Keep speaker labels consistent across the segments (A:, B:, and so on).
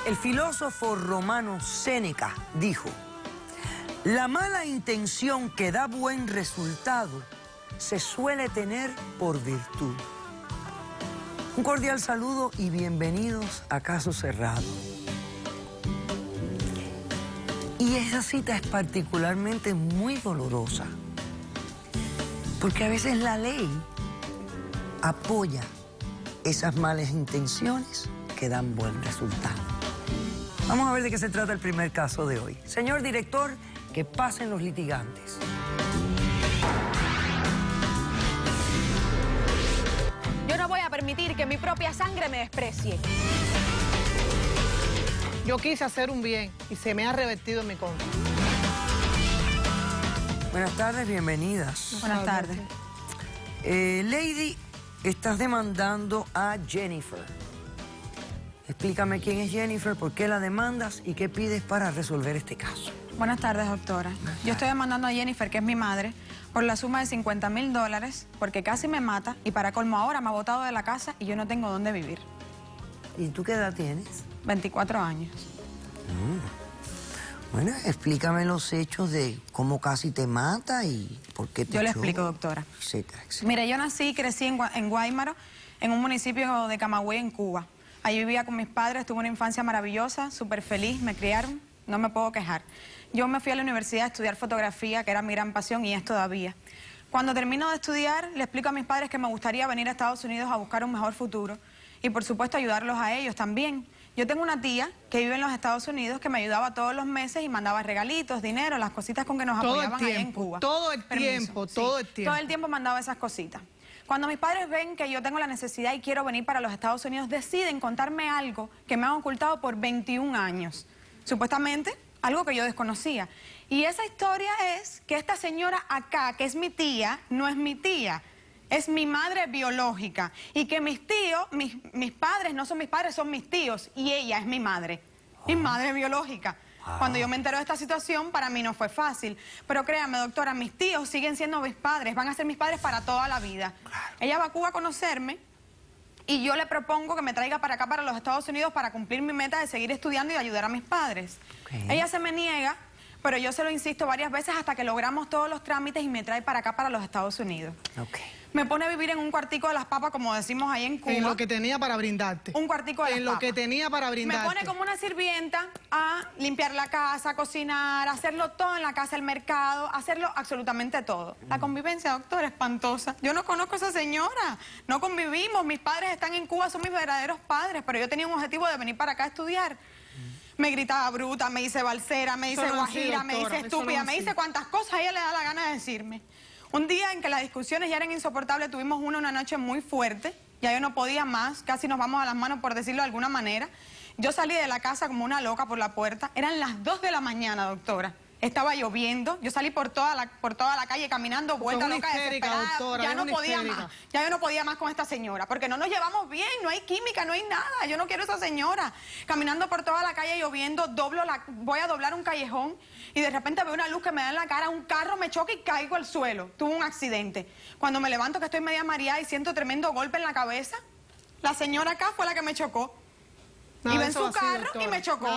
A: El filósofo romano Séneca dijo: la mala intención que da buen resultado se suele tener por virtud. Un cordial saludo y bienvenidos a Caso Cerrado. Y esa cita es particularmente muy dolorosa, porque a veces la ley apoya esas malas intenciones que dan buen resultado. Vamos a ver de qué se trata el primer caso de hoy. Señor director, que pasen los litigantes.
B: Yo no voy a permitir que mi propia sangre me desprecie.
C: Yo quise hacer un bien y se me ha revertido en mi contra.
A: Buenas tardes, bienvenidas.
B: Buenas tardes.
A: Lady, estás demandando a Jennifer. Explícame quién es Jennifer, por qué la demandas y qué pides para resolver este caso.
D: Buenas tardes, doctora. Yo estoy demandando a Jennifer, que es mi madre, por la suma de $50,000, porque casi me mata y para colmo ahora me ha botado de la casa y yo no tengo dónde vivir.
A: ¿Y tú qué edad tienes?
D: 24 años.
A: Bueno, explícame los hechos de cómo casi te mata y por qué te
D: Yo le
A: echó,
D: explico, doctora.
A: etcétera, etcétera.
D: Mire, yo nací y crecí en Guáimaro, en un municipio de Camagüey, en Cuba. Allí vivía con mis padres, tuve una infancia maravillosa, súper feliz, me criaron, no me puedo quejar. Yo me fui a la universidad a estudiar fotografía, que era mi gran pasión y es todavía. Cuando termino de estudiar, le explico a mis padres que me gustaría venir a Estados Unidos a buscar un mejor futuro y, por supuesto, ayudarlos a ellos también. Yo tengo una tía que vive en los Estados Unidos que me ayudaba todos los meses y mandaba regalitos, dinero, las cositas con que nos apoyaban allá en Cuba.
C: Todo el tiempo. Todo el tiempo
D: mandaba esas cositas. Cuando mis padres ven que yo tengo la necesidad y quiero venir para los Estados Unidos, deciden contarme algo que me han ocultado por 21 años. Supuestamente, algo que yo desconocía. Y esa historia es que esta señora acá, que es mi tía, no es mi tía. Es mi madre biológica. Y que mis tíos, mis padres no son mis padres, son mis tíos. Y ella es mi madre. Mi madre biológica. Cuando yo me entero de esta situación, para mí no fue fácil. Pero créame, doctora, mis tíos siguen siendo mis padres. Van a ser mis padres para toda la vida.
A: Claro.
D: Ella va a Cuba a conocerme y yo le propongo que me traiga para acá, para los Estados Unidos, para cumplir mi meta de seguir estudiando y de ayudar a mis padres.
A: Okay.
D: Ella se me niega, pero yo se lo insisto varias veces hasta que logramos todos los trámites y me trae para acá, para los Estados Unidos.
A: Ok.
D: Me pone a vivir en un cuartico de las papas, como decimos ahí en Cuba.
C: En lo que tenía para brindarte.
D: Un cuartico de las papas.
C: En lo que tenía para brindarte.
D: Me pone como una sirvienta a limpiar la casa, a cocinar, a hacerlo todo en la casa, el mercado, hacerlo absolutamente todo. La convivencia, doctor, es espantosa. Yo no conozco a esa señora, no convivimos, mis padres están en Cuba, son mis verdaderos padres, pero yo tenía un objetivo de venir para acá a estudiar. Me gritaba bruta, me dice balsera, me dice guajira, me dice estúpida, me dice cuantas cosas a ella le da la gana de decirme. Un día en que las discusiones ya eran insoportables, tuvimos una noche muy fuerte, ya yo no podía más, casi nos vamos a las manos por decirlo de alguna manera. Yo salí de la casa como una loca por la puerta, eran las 2 de la mañana, doctora. Estaba lloviendo, yo salí por toda la calle caminando, vuelta loca, desesperada,
C: doctora,
D: ya no podía más, ya yo no podía más con esta señora, porque no nos llevamos bien, no hay química, no hay nada, yo no quiero a esa señora. Caminando por toda la calle lloviendo, voy a doblar un callejón y de repente veo una luz que me da en la cara, un carro me choca y caigo al suelo, tuve un accidente. Cuando me levanto que estoy media mareada y siento tremendo golpe en la cabeza, la señora acá fue la que me chocó. Iba en su carro y me chocó.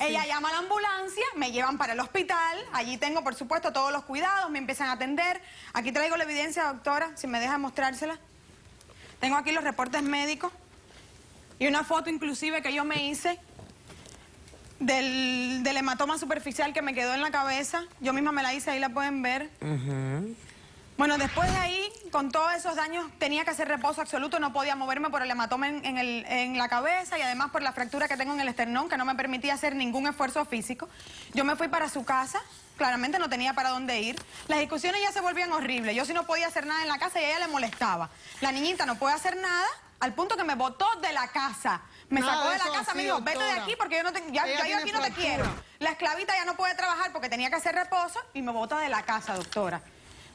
D: Ella llama a la ambulancia, me llevan para el hospital. Allí tengo, por supuesto, todos los cuidados, me empiezan a atender. Aquí traigo la evidencia, doctora, si me deja mostrársela. Tengo aquí los reportes médicos y una foto inclusive que yo me hice del hematoma superficial que me quedó en la cabeza. Yo misma me la hice, ahí la pueden ver. Bueno, después de ahí, con todos esos daños, tenía que hacer reposo absoluto, no podía moverme por el hematoma en la cabeza y además por la fractura que tengo en el esternón, que no me permitía hacer ningún esfuerzo físico. Yo me fui para su casa, claramente no tenía para dónde ir. Las discusiones ya se volvían horribles, yo sí no podía hacer nada en la casa y a ella le molestaba. La niñita no puede hacer nada, al punto que me botó de la casa. Me sacó de la casa, me dijo, vete de aquí porque yo aquí no te quiero. La esclavita ya no puede trabajar porque tenía que hacer reposo y me bota de la casa, doctora.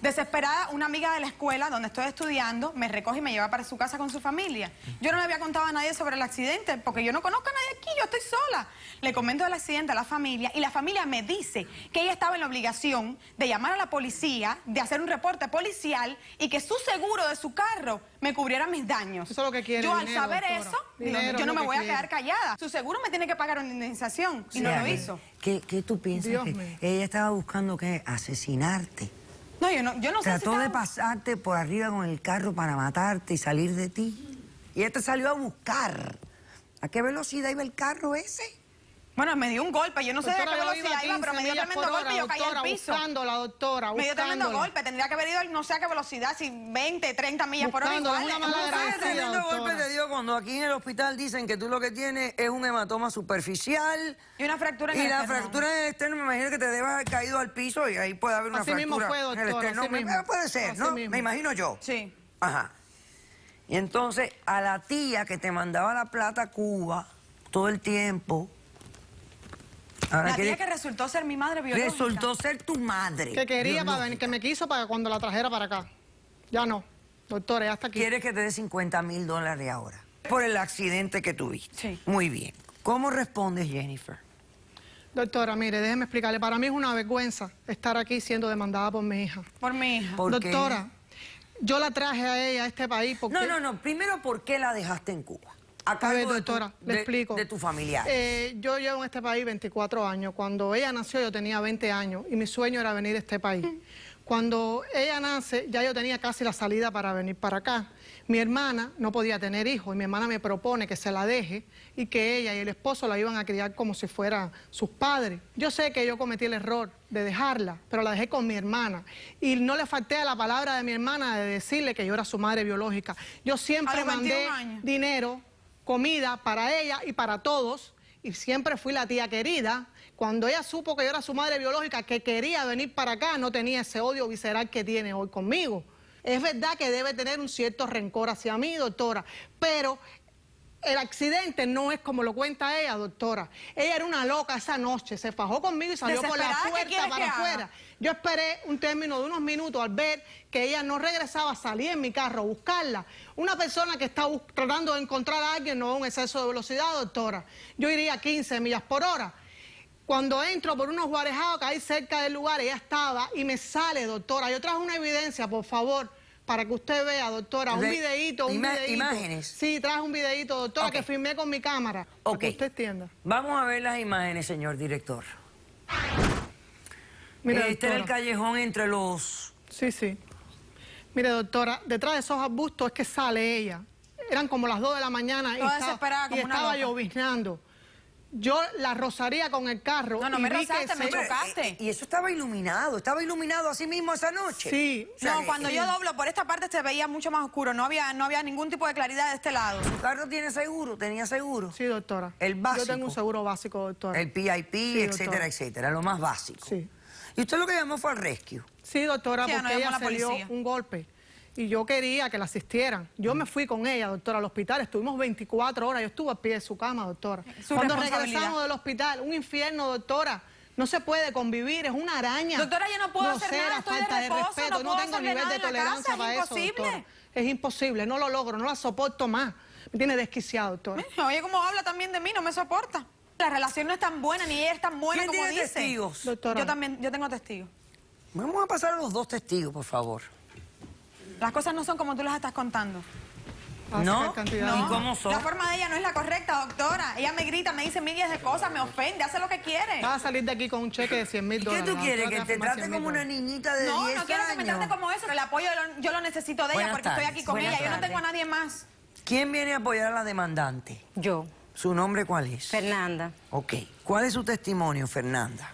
D: Desesperada, una amiga de la escuela donde estoy estudiando me recoge y me lleva para su casa con su familia. Yo no le había contado a nadie sobre el accidente porque yo no conozco a nadie aquí, yo estoy sola. Le comento del accidente a la familia y la familia me dice que ella estaba en la obligación de llamar a la policía, de hacer un reporte policial y que su seguro de su carro me cubriera mis daños.
C: Eso es lo que quiere.
D: Yo al
C: dinero,
D: saber
C: doctora.
D: eso,
C: Dinero
D: yo no
C: es lo
D: me voy a
C: quiere.
D: quedar callada. Su seguro me tiene que pagar una indemnización y no lo hizo.
A: ¿Qué tú piensas?
C: Dios
A: Que
C: mío.
A: ella estaba buscando que asesinarte.
D: No, yo no sé si
A: Trató de
D: estaba-
A: pasarte por arriba con el carro para matarte y salir de ti. Y ella te salió a buscar. ¿A qué velocidad iba el carro ese?
D: Bueno, me dio un golpe, yo no sé de
C: Doctora,
D: qué
C: yo
D: velocidad iba, pero me dio
C: 15 millas
D: tremendo
C: por
D: golpe y yo
C: hora,
D: caí al
C: doctora,
D: piso.
C: buscándola, doctora,
D: Me dio tremendo
C: buscándola.
D: golpe, tendría que haber ido no sé a qué velocidad, si 20, 30 millas por hora
C: Buscándola,
D: igual.
C: una mala
A: ¿Qué
C: agradecida,
A: tremendo
C: doctora.
A: golpe te dio cuando aquí en el hospital dicen que tú lo que tienes es un hematoma superficial?
D: Y una fractura en
A: Y
D: el
A: la
D: esternón.
A: fractura en el esternón, me imagino que te debe haber caído al piso y ahí puede haber una
C: Así mismo
A: fractura
C: fue,
A: en el
C: doctora,
A: esternón.
C: así mismo.
A: Puede ser,
C: Así
A: ¿no?
C: mismo.
A: Me imagino yo.
D: Sí.
A: Ajá. Y entonces a la tía que te mandaba la plata a Cuba todo el tiempo. Ahora
D: La
A: quiere-
D: tía que resultó ser mi madre biológica.
A: resultó ser tu madre.
C: Que quería para
A: biológica.
C: venir, que me quiso para cuando la trajera para acá. Ya no, doctora, ya está aquí.
A: Quiere que te dé $50,000 ahora. Por el accidente que tuviste.
D: Sí.
A: Muy bien. ¿Cómo respondes, Jennifer?
C: Doctora, mire, déjeme explicarle. Para mí es una vergüenza estar aquí siendo demandada por mi hija.
D: Por mi hija.
A: ¿Por qué?
C: Doctora, yo la traje a ella a este país porque...
A: No. Primero, ¿por qué la dejaste en Cuba? A
C: A ver,
A: cargo de
C: doctora, le explico.
A: De tu familiar.
C: Yo llevo en este país 24 años. Cuando ella nació yo tenía 20 años y mi sueño era venir a este país. Cuando ella nace ya yo tenía casi la salida para venir para acá. Mi hermana no podía tener hijos y mi hermana me propone que se la deje y que ella y el esposo la iban a criar como si fueran sus padres. Yo sé que yo cometí el error de dejarla, pero la dejé con mi hermana. Y no le falté a la palabra de mi hermana de decirle que yo era su madre biológica. Yo siempre
D: A los 21
C: mandé
D: años.
C: dinero, comida para ella y para todos, y siempre fui la tía querida. Cuando ella supo que yo era su madre biológica, que quería venir para acá, no tenía ese odio visceral que tiene hoy conmigo. Es verdad que debe tener un cierto rencor hacia mí, doctora, pero el accidente no es como lo cuenta ella, doctora. Ella era una loca esa noche, se fajó conmigo y salió por la
D: Desesperada, ¿qué
C: puerta
D: quieres
C: para
D: que haga?
C: afuera. Yo esperé un término de unos minutos al ver que ella no regresaba, salí en mi carro a buscarla. Una persona que está tratando de encontrar a alguien no es un exceso de velocidad, doctora. Yo iría a 15 millas por hora. Cuando entro por unos guarejados que hay cerca del lugar, ella estaba y me sale, doctora. Yo traje una evidencia, por favor, para que usted vea, doctora, un
A: De-
C: videíto,
A: imágenes.
C: Sí, traje un videíto, doctora,
A: Ok.
C: que filmé con mi cámara, para
A: Ok.
C: que usted entienda.
A: Vamos a ver las imágenes, señor director.
C: Mire,
A: Este era el
C: doctora.
A: callejón entre los...
C: Sí, sí. Mire, doctora, detrás de esos arbustos es que sale ella. Eran como las 2 de la mañana
D: Toda desesperada, como una
C: estaba
D: loca.
C: lloviznando. Yo la rozaría con el carro.
D: No, no
C: y
D: me
C: vi que
D: rozaste, me
C: se-
D: chocaste.
A: Y eso estaba iluminado así mismo esa noche.
C: Sí.
A: O sea,
D: No, cuando yo doblo por esta parte se veía mucho más oscuro, no había ningún tipo de claridad de este lado.
A: ¿Tu carro tiene seguro? ¿Tenía seguro?
C: Sí, doctora.
A: El básico.
C: Yo tengo un seguro básico, doctora.
A: El PIP, etcétera,
C: doctora.
A: etcétera, lo más básico.
C: Sí.
A: Y usted lo que llamó fue al rescue.
C: Sí, doctora,
D: Sí,
C: porque
D: no, llamó
C: ella
D: a la
C: se dio
D: policía.
C: un golpe. Y yo quería que la asistieran. Yo me fui con ella, doctora, al hospital. Estuvimos 24 horas. Yo estuve a pie de su cama, doctora.
D: Su
C: Cuando
D: responsabilidad.
C: regresamos del hospital, un infierno, doctora. No se puede convivir, es una araña.
D: Doctora, yo no puedo hacer
C: Grosera,
D: nada, estoy de
C: falta de
D: reposo,
C: respeto.
D: no puedo
C: tengo
D: hacerle
C: nivel
D: nada
C: de
D: en la
C: tolerancia
D: casa, es
C: para eso,
D: imposible.
C: doctora. Es imposible, no lo logro, no la soporto más. Me tiene desquiciado, doctora.
D: Oye, cómo habla también de mí, no me soporta. La relación no es tan buena, ni ella es tan buena
A: ¿Quién
D: como
A: tiene
D: dice.
A: testigos?
C: Doctora.
D: Yo tengo testigos.
A: Vamos a pasar a los 2 testigos, por favor.
D: Las cosas no son como tú las estás contando.
C: Va a
A: ¿No?
C: sacar cantidad.
A: ¿Y cómo son?
D: La forma de ella no es la correcta, doctora. Ella me grita, me dice miles de cosas, me ofende, hace lo que quiere.
C: Va a salir de aquí con un cheque de $100,000.
A: ¿Qué tú
C: La
A: quieres?
C: doctora
A: ¿Que
C: va a
A: te
C: firmar
A: trate
C: $100,000.
A: como una niñita de 10
D: No,
A: años?
D: no quiero que me trate como eso. El apoyo yo lo necesito de ella
A: Buenas
D: porque estoy
A: tardes.
D: aquí con
B: Buenas
D: ella. Yo no
B: tardes.
D: tengo a nadie más.
A: ¿Quién viene a apoyar a la demandante?
B: Yo,
A: ¿Su nombre cuál es?
B: Fernanda.
A: Ok. ¿Cuál es su testimonio, Fernanda?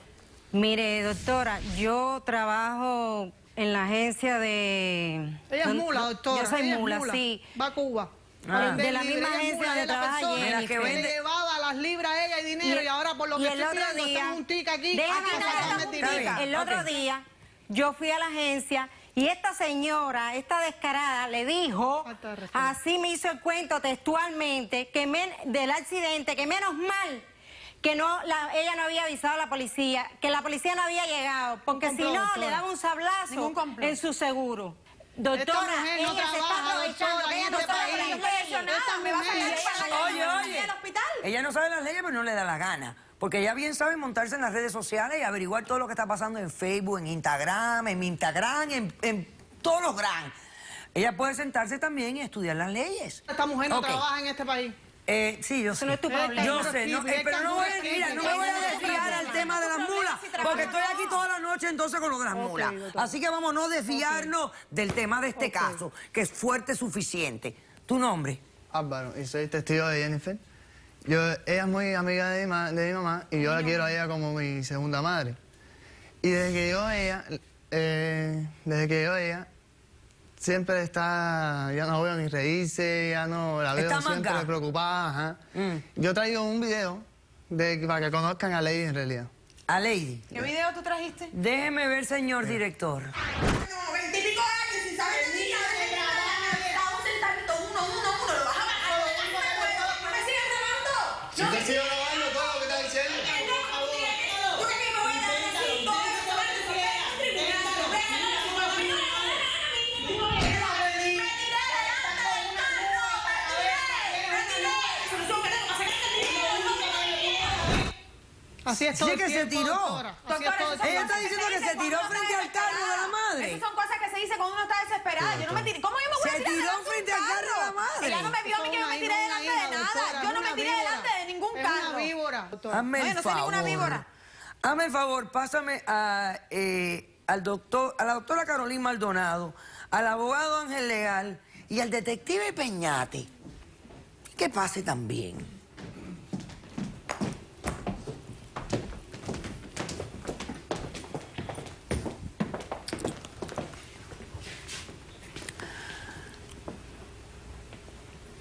B: Mire, doctora, yo trabajo en la agencia de...
C: Ella es mula, doctora.
B: Yo soy
C: ella es
B: mula, sí.
C: Va a Cuba.
A: Ah.
C: A vender
B: De la
C: libre.
B: misma
C: Ella es
B: agencia
C: mula
B: donde
C: de la
B: trabaja
C: persona
A: Jennifer.
C: que
A: Vende-
C: le llevaba las libras a ella y dinero y, ahora por lo que
B: y
C: estoy
B: el otro
C: pidiendo
B: día,
C: tengo un tic aquí.
B: déjame
C: para
B: dar
C: sacarme
B: esta
C: el
A: Está
C: dinero.
A: bien.
B: el otro
A: Ok.
B: día yo fui a la agencia y esta señora, esta descarada, le dijo,
C: Falta de respeto.
B: así me hizo el cuento textualmente, del accidente, que menos mal que ella no había avisado a la policía, que la policía no había llegado, porque si no, le daban un sablazo en su seguro. Doctora, ella se está aprovechando, ella no sabe las leyes.
D: Me va a salir
A: Oye,
D: del hospital.
A: ella no sabe las leyes, pero no le da la gana. Porque ella bien sabe montarse en las redes sociales y averiguar todo lo que está pasando en Facebook, en Instagram, en todos los gran. Ella puede sentarse también y estudiar las leyes.
C: Esta mujer no trabaja en este país.
A: Sí, yo sé.
B: no es tu problema.
A: Yo sé, pero no me voy a desviar al tema de las mulas, porque estoy aquí toda la noche entonces con lo de las mulas. Así que vamos a no desviarnos del tema de este caso, que es fuerte suficiente. ¿Tu nombre?
E: Álvaro, y soy testigo de Jennifer. Ella es muy amiga de mi mamá y yo la quiero a ella como mi segunda madre. Y desde que yo ella, siempre está, ya no veo ni reírse, ya no la veo siempre preocupada. Ajá. Yo traigo un video para que conozcan a Lady en realidad.
A: A Lady.
D: ¿Qué video tú trajiste?
A: Déjeme ver, señor director.
F: 20 y pico años sin saber de niña. Un centavito, uno, lo vas a bajar. ¿No me sigues grabando?
E: Yo te sigo grabando todo lo que estás diciendo.
F: ¿Tú crees que me voy a decir todo eso?
C: Así es todo
A: Sí, que se tiró.
C: doctora. Así es todo el
A: Ella
C: tiempo.
A: está diciendo que se tiró frente al carro de la madre.
D: Esas son cosas que se dice cuando uno está desesperada. Yo no me tiré. ¿Cómo yo me voy a
A: Se
D: tirar
A: tiró
D: delante de un
A: frente al carro de la
D: carro?
A: madre.
D: Ella no me vio a mí que yo me tiré delante de nada. Yo no me tiré delante de ningún
C: Es
D: carro.
C: una víbora, doctora.
A: Hazme
D: No,
A: el
D: yo no soy ninguna
A: favor.
D: víbora.
A: Hazme el favor, pásame a la doctora Carolina Maldonado, al abogado Ángel Leal y al detective Peñate. Que pase también.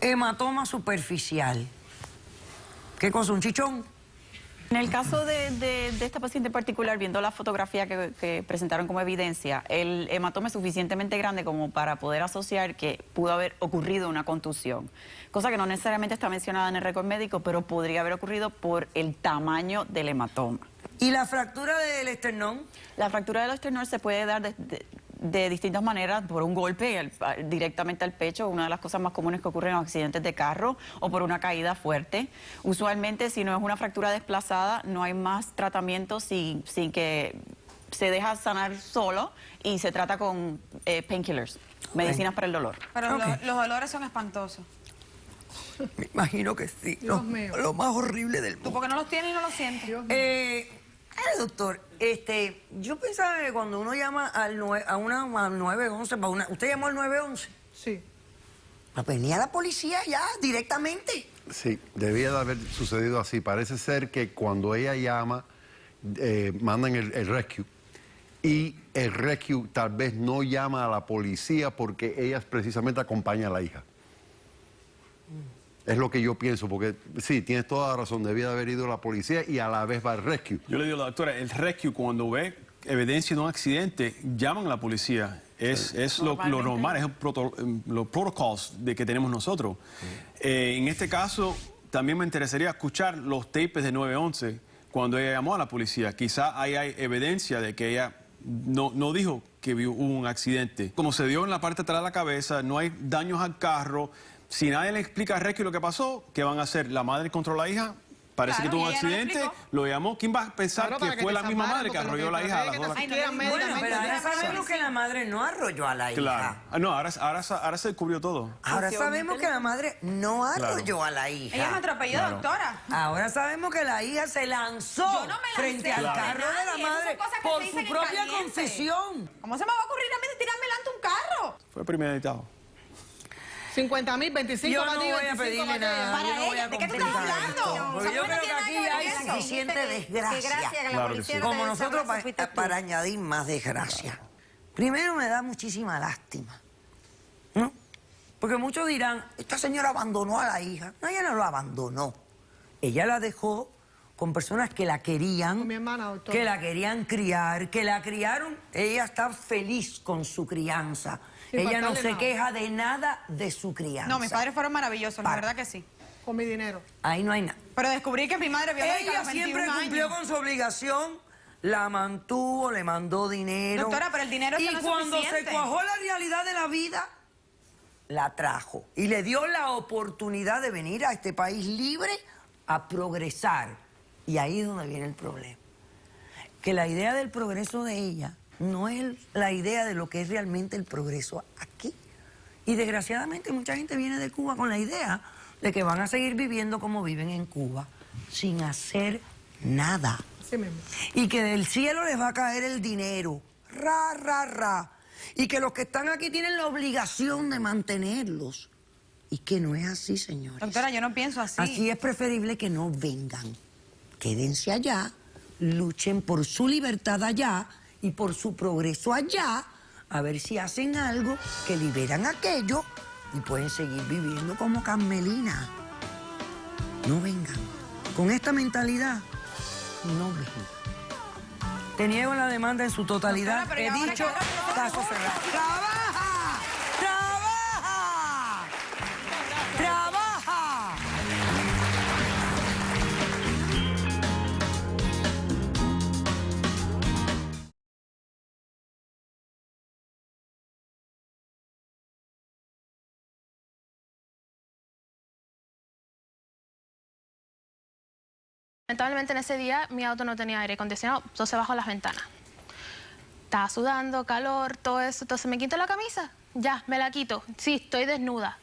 A: Hematoma superficial. ¿Qué cosa? ¿Un chichón?
G: En el caso de esta paciente en particular, viendo la fotografía que presentaron como evidencia, el hematoma es suficientemente grande como para poder asociar que pudo haber ocurrido una contusión, cosa que no necesariamente está mencionada en el récord médico, pero podría haber ocurrido por el tamaño del hematoma.
A: ¿Y la fractura del esternón?
G: La fractura del esternón se puede dar de distintas maneras, por un golpe directamente al pecho, una de las cosas más comunes que ocurren en los accidentes de carro, o por una caída fuerte. Usualmente, si no es una fractura desplazada, no hay más tratamiento sin que se deja sanar solo y se trata con painkillers, medicinas para el dolor.
D: Pero los dolores son espantosos.
A: Me imagino que sí.
C: Dios mío.
A: Lo más horrible del
D: Tú
A: mundo.
D: porque no los tienes y no los sientes.
A: Doctor, yo pensaba que cuando uno llama al 911, ¿usted llamó al 911?
C: Sí.
A: Venía la policía ya directamente.
H: Sí, debía de haber sucedido así. Parece ser que cuando ella llama, mandan el rescue. Y el rescue tal vez no llama a la policía porque ella precisamente acompaña a la hija. Es lo que yo pienso, porque sí, tienes toda la razón, debía de haber ido la policía y a la vez va el rescue.
I: Yo le digo a la doctora, el rescue cuando ve evidencia de un accidente, llaman a la policía. Es lo normal, es los protocolos que tenemos nosotros. En este caso, también me interesaría escuchar los tapes de 911 cuando ella llamó a la policía. Quizá ahí hay evidencia de que ella no dijo que hubo un accidente. Como se dio en la parte de atrás de la cabeza, no hay daños al carro. Si nadie le explica al rescue lo que pasó, ¿qué van a hacer? ¿La madre contra la hija? Parece
D: Claro,
I: que tuvo un
D: y ella no
I: accidente, lo llamó. ¿Quién va a pensar
C: Claro, para
I: que fue
C: te
I: la misma
C: salvaran,
I: madre que
C: porque
I: arrolló a la hija a las horas?
A: Bueno, pero ahora sabemos que la madre no arrolló a la hija.
I: Claro. No, ahora se descubrió todo.
A: Ahora sabemos que la madre no arrolló a la hija.
D: Ella me atropelló,
I: Claro.
D: doctora.
A: Ahora sabemos que la hija se lanzó
D: Yo no me lancé
A: frente al
D: de
A: carro de la
D: nadie. Esas
A: madre
D: son cosas que
A: por
D: se
A: su
D: dicen en
A: propia
D: caliente.
A: confesión.
D: ¿Cómo se me va a ocurrir a mí de tirarme delante un carro?
I: Fue premeditado.
C: 50.000, 25
A: Yo
C: para
A: no
C: ti,
A: voy a
C: 25
A: pedirle
C: para
A: nada.
C: ella.
A: Yo no voy a
D: ¿de qué tú estás
A: complicar
D: hablando?
A: esto, porque yo
D: Samuel no
A: creo que
D: tiene
A: aquí
D: nada que
A: hay
D: ver con eso.
A: suficiente
B: Qué
A: desgracia.
B: gracia que la
I: Claro que
B: policía
I: sí.
B: no te
A: Como
B: dé
A: nosotros
B: sablazo, fuiste tú.
A: para añadir más desgracia. Primero me da muchísima lástima, ¿no? Porque muchos dirán, esta señora abandonó a la hija. No, ella no lo abandonó. Ella la dejó con personas que la querían,
C: Con mi hermana, doctora.
A: que la querían criar, que la criaron. Ella está feliz con su crianza.
C: Sin
A: Ella no
C: faltarle
A: se
C: nada.
A: queja de nada de su crianza.
D: No, mis padres fueron maravillosos, la verdad que sí.
C: Con mi dinero.
A: Ahí no hay nada.
D: Pero descubrí que mi madre biológica a
A: Ella
D: los 21
A: siempre cumplió
D: años.
A: con su obligación, la mantuvo, le mandó dinero.
D: Doctora, pero el dinero
A: y
D: no es
A: cuando
D: suficiente.
A: se cuajó la realidad de la vida, la trajo. Y le dio la oportunidad de venir a este país libre a progresar. Y ahí es donde viene el problema. Que la idea del progreso de ella no es la idea de lo que es realmente el progreso aquí. Y desgraciadamente mucha gente viene de Cuba con la idea de que van a seguir viviendo como viven en Cuba, sin hacer nada.
C: Sí mismo.
A: Y que del cielo les va a caer el dinero. Ra, ra, ra. Y que los que están aquí tienen la obligación de mantenerlos. Y que no es así, señores.
D: Doctora, yo no pienso así.
A: Así es preferible que no vengan. Quédense allá, luchen por su libertad allá y por su progreso allá, a ver si hacen algo que liberan aquello y pueden seguir viviendo como Carmelina. No vengan. Con esta mentalidad, no vengan. Te niego la demanda en su totalidad.
D: Doctora, pero
A: He
D: ¿y ahora
A: dicho,
D: qué hago?
A: caso cerrado. ¡Trabaja! ¡Trabaja! ¡Trabaja!
J: Lamentablemente en ese día mi auto no tenía aire acondicionado, entonces bajo las ventanas. Estaba sudando, calor, todo eso, entonces me quito la camisa, ya, me la quito. Sí, estoy desnuda,